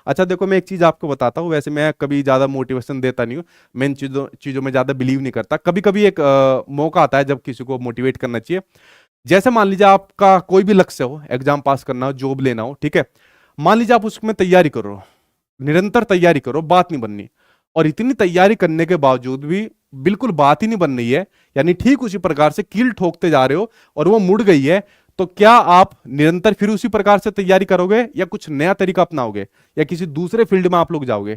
अच्छा देखो, मैं एक चीज आपको बताता हूँ। वैसे मैं कभी ज्यादा मोटिवेशन देता नहीं हूँ, मैं इन चीजों चीजों में ज्यादा बिलीव नहीं करता। कभी कभी एक मौका आता है जब किसी को मोटिवेट करना चाहिए। जैसे मान लीजिए आपका कोई भी लक्ष्य हो, एग्जाम पास करना हो, जॉब लेना हो, ठीक है। मान लीजिए आप उसमें तैयारी करो, निरंतर तैयारी करो, बात नहीं बननी। और इतनी तैयारी करने के बावजूद भी बिल्कुल बात ही नहीं बन रही है, यानी ठीक उसी प्रकार से कील ठोकते जा रहे हो और वो मुड़ गई है, तो क्या आप निरंतर फिर उसी प्रकार से तैयारी करोगे या कुछ नया तरीका अपनाओगे या किसी दूसरे फील्ड में आप लोग जाओगे?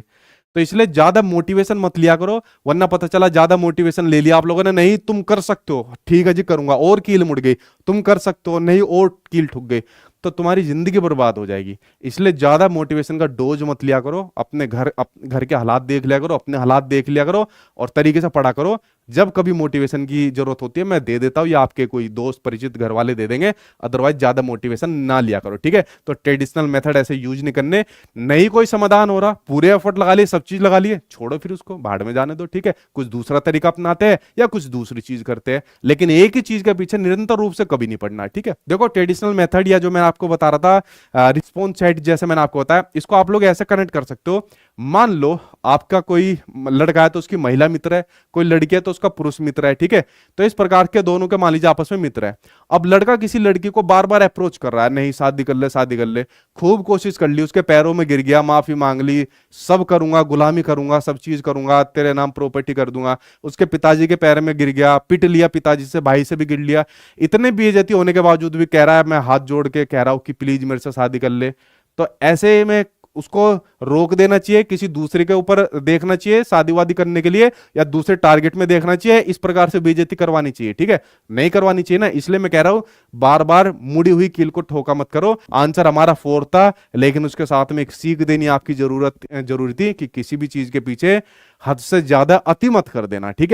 तो इसलिए ज्यादा मोटिवेशन मत लिया करो, वरना पता चला ज्यादा मोटिवेशन ले लिया आप लोगों ने, नहीं तुम कर सकते हो, ठीक है जी करूंगा, और कील मुड़ गई, तुम कर सकते हो, नहीं और कील ठुक गई, तो तुम्हारी जिंदगी बर्बाद हो जाएगी। इसलिए ज्यादा मोटिवेशन का डोज मत लिया करो, अपने घर के हालात देख लिया करो, अपने हालात देख लिया करो और तरीके से पढ़ा करो। जब कभी मोटिवेशन की जरूरत होती है मैं दे देता हूँ, या आपके कोई दोस्त परिचित घर वाले दे देंगे, अदरवाइज ज्यादा मोटिवेशन ना लिया करो, ठीक है। तो ट्रेडिशनल मेथड ऐसे यूज नहीं करने। नहीं कोई समाधान हो रहा, पूरे एफर्ट लगा लिए, सब चीज लगा लिए, छोड़ो फिर उसको भाड़ में जाने दो, ठीक है। कुछ दूसरा तरीका अपनाते हैं या कुछ दूसरी चीज करते हैं, लेकिन एक ही चीज के पीछे निरंतर रूप से कभी नहीं पड़ना, ठीक है। देखो ट्रेडिशनल मेथड या जो मैं आपको बता रहा था रिस्पॉन्स सेट, जैसे मैंने आपको बताया, इसको आप लोग ऐसे कनेक्ट कर सकते हो। मान लो आपका कोई लड़का है तो उसकी महिला मित्र है, कोई लड़की है तो उसका पुरुष मित्र है, ठीक है। तो इस प्रकार के दोनों के मान लीजिए आपस में मित्र है। अब लड़का किसी लड़की को बार बार अप्रोच कर रहा है, नहीं शादी कर ले, शादी कर ले, खूब कोशिश कर ली, उसके पैरों में गिर गया, माफी मांग ली, सब करूंगा, गुलामी करूंगा, सब चीज करूंगा, तेरे नाम प्रॉपर्टी कर दूंगा, उसके पिताजी के पैर में गिर गया, पिट लिया पिताजी से, भाई से भी गिर लिया, इतने बेइज्जती होने के बावजूद भी कह रहा है, मैं हाथ जोड़ के कह रहा हूं कि प्लीज मेरे से शादी कर ले। तो ऐसे में उसको रोक देना चाहिए, किसी दूसरे के ऊपर देखना चाहिए शादी वादी करने के लिए, या दूसरे टारगेट में देखना चाहिए, इस प्रकार से बेइज्जती करवानी चाहिए, ठीक है। नहीं करवानी चाहिए ना, इसलिए मैं कह रहा हूं बार बार मुड़ी हुई कील को ठोका मत करो। आंसर हमारा फोर था, लेकिन उसके साथ में एक सीख देनी आपकी जरूरी थी कि किसी भी चीज के पीछे हद से ज्यादा अति मत कर देना, ठीक है।